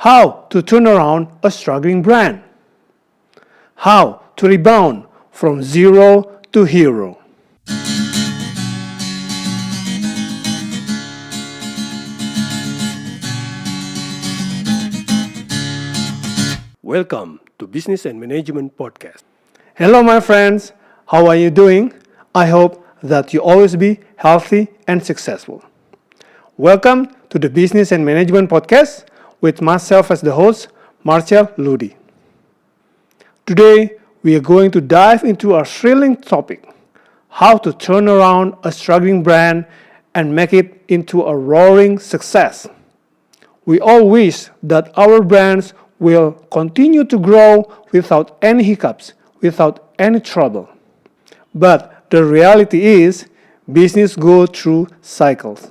How to turn around a struggling brand. How to rebound from zero to hero. Welcome to Business and Management Podcast. Hello my friends, how are you doing? I hope that you always be healthy and successful. Welcome to the Business and Management Podcast with myself as the host, Marcel Ludi. Today, we are going to dive into a thrilling topic, how to turn around a struggling brand and make it into a roaring success. We all wish that our brands will continue to grow without any hiccups, without any trouble. But the reality is, business goes through cycles.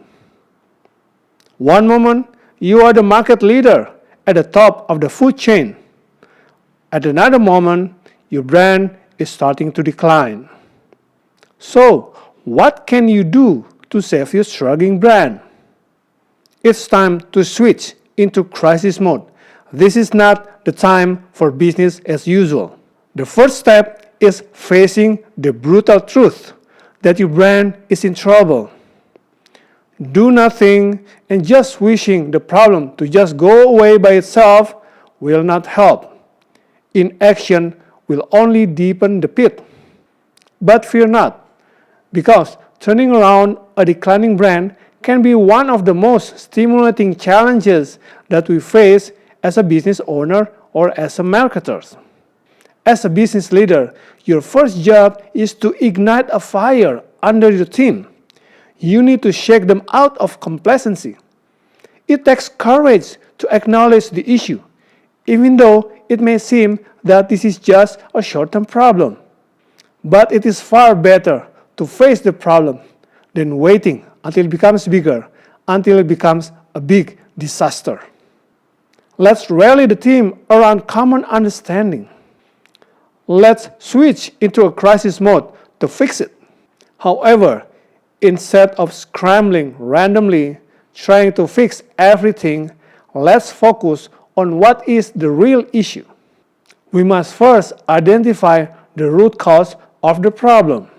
One moment, you are the market leader at the top of the food chain. At another moment, your brand is starting to decline. So, what can you do to save your struggling brand? It's time to switch into crisis mode. This is not the time for business as usual. The first step is facing the brutal truth that your brand is in trouble. Do nothing and just wishing the problem to just go away by itself will not help. Inaction will only deepen the pit. But fear not, because turning around a declining brand can be one of the most stimulating challenges that we face as a business owner or as a marketer. As a business leader, your first job is to ignite a fire under your team. You need to shake them out of complacency. It takes courage to acknowledge the issue, even though it may seem that this is just a short-term problem. But it is far better to face the problem than waiting until it becomes bigger, until it becomes a big disaster. Let's rally the team around common understanding. Let's switch into a crisis mode to fix it. However, instead of scrambling randomly, trying to fix everything, let's focus on what is the real issue. We must first identify the root cause of the problem.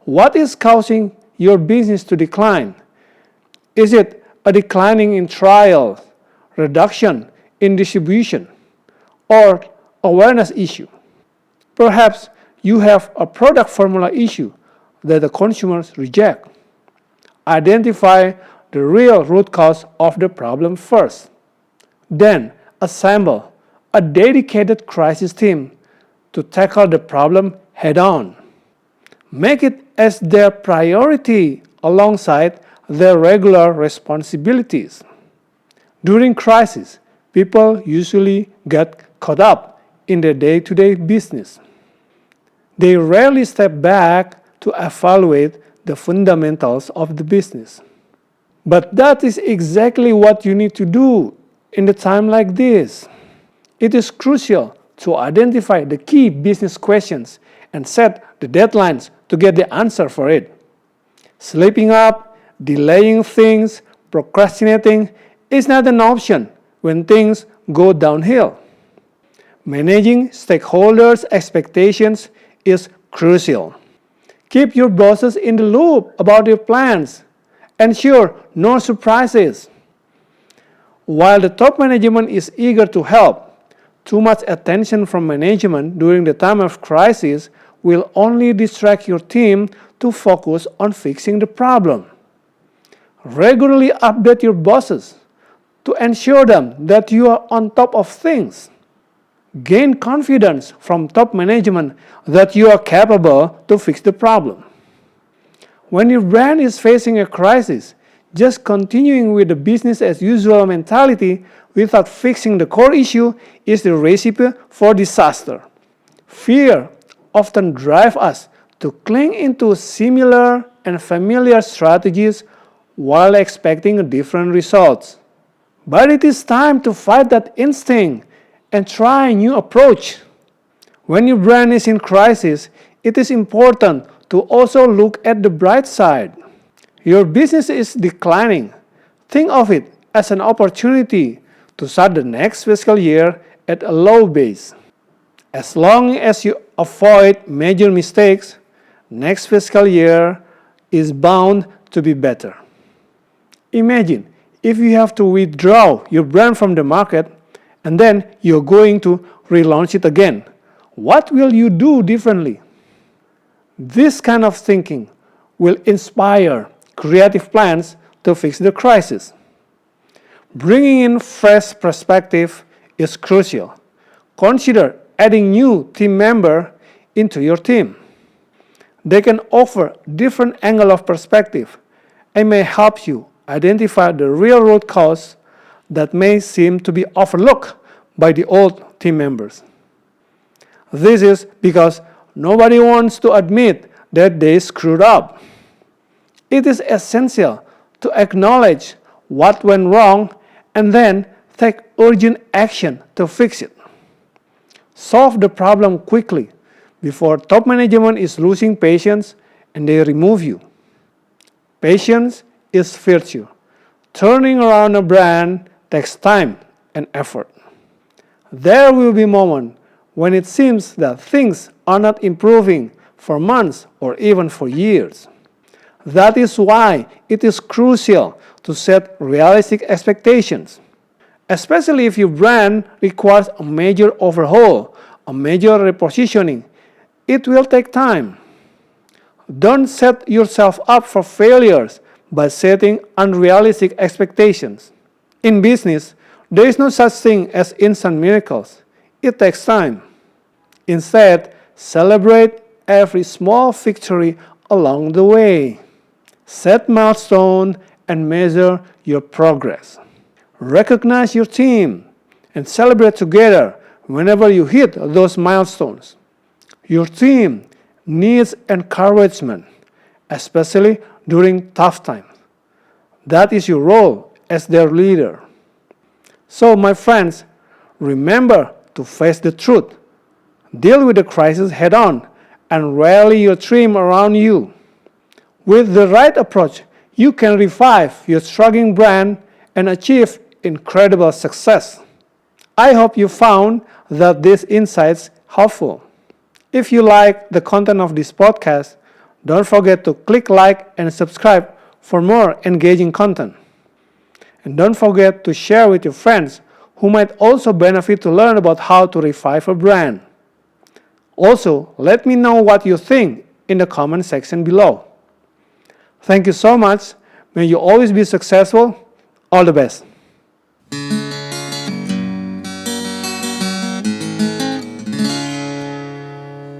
What is causing your business to decline? Is it a declining in trials, reduction in distribution, or awareness issue? Perhaps you have a product formula issue that the consumers reject. Identify the real root cause of the problem first. Then assemble a dedicated crisis team to tackle the problem head-on. Make it as their priority alongside their regular responsibilities. During crisis, people usually get caught up in their day-to-day business. They rarely step back to evaluate the fundamentals of the business. But that is exactly what you need to do in a time like this. It is crucial to identify the key business questions and set the deadlines to get the answer for it. Sleeping up, delaying things, procrastinating is not an option when things go downhill. Managing stakeholders' expectations is crucial. Keep your bosses in the loop about your plans. Ensure no surprises. While the top management is eager to help, too much attention from management during the time of crisis will only distract your team to focus on fixing the problem. Regularly update your bosses to ensure them that you are on top of things. Gain confidence from top management that you are capable to fix the problem. When your brand is facing a crisis, just continuing with the business as usual mentality without fixing the core issue is the recipe for disaster. Fear often drives us to cling into similar and familiar strategies while expecting different results. But it is time to fight that instinct and try a new approach. When your brand is in crisis, it is important to also look at the bright side. Your business is declining. Think of it as an opportunity to start the next fiscal year at a low base. As long as you avoid major mistakes, next fiscal year is bound to be better. Imagine if you have to withdraw your brand from the market and then you're going to relaunch it again. What will you do differently? This kind of thinking will inspire creative plans to fix the crisis. Bringing in fresh perspective is crucial. Consider adding new team member into your team. They can offer different angle of perspective and may help you identify the real root cause that may seem to be overlooked by the old team members. This is because nobody wants to admit that they screwed up. It is essential to acknowledge what went wrong and then take urgent action to fix it. Solve the problem quickly before top management is losing patience and they remove you. Patience is virtue. Turning around a brand takes time and effort. There will be moments when it seems that things are not improving for months or even for years. That is why it is crucial to set realistic expectations, especially if your brand requires a major overhaul, a major repositioning. It will take time. Don't set yourself up for failures by setting unrealistic expectations. In business, there is no such thing as instant miracles. It takes time. Instead, celebrate every small victory along the way. Set milestones and measure your progress. Recognize your team and celebrate together whenever you hit those milestones. Your team needs encouragement, especially during tough times. That is your role as their leader. So, my friends, remember to face the truth. Deal with the crisis head on and rally your team around you. With the right approach, you can revive your struggling brand and achieve incredible success. I hope you found that these insights helpful. If you like the content of this podcast, don't forget to click like and subscribe for more engaging content. And don't forget to share with your friends who might also benefit to learn about how to revive a brand. Also, let me know what you think in the comment section below. Thank you so much. May you always be successful. All the best.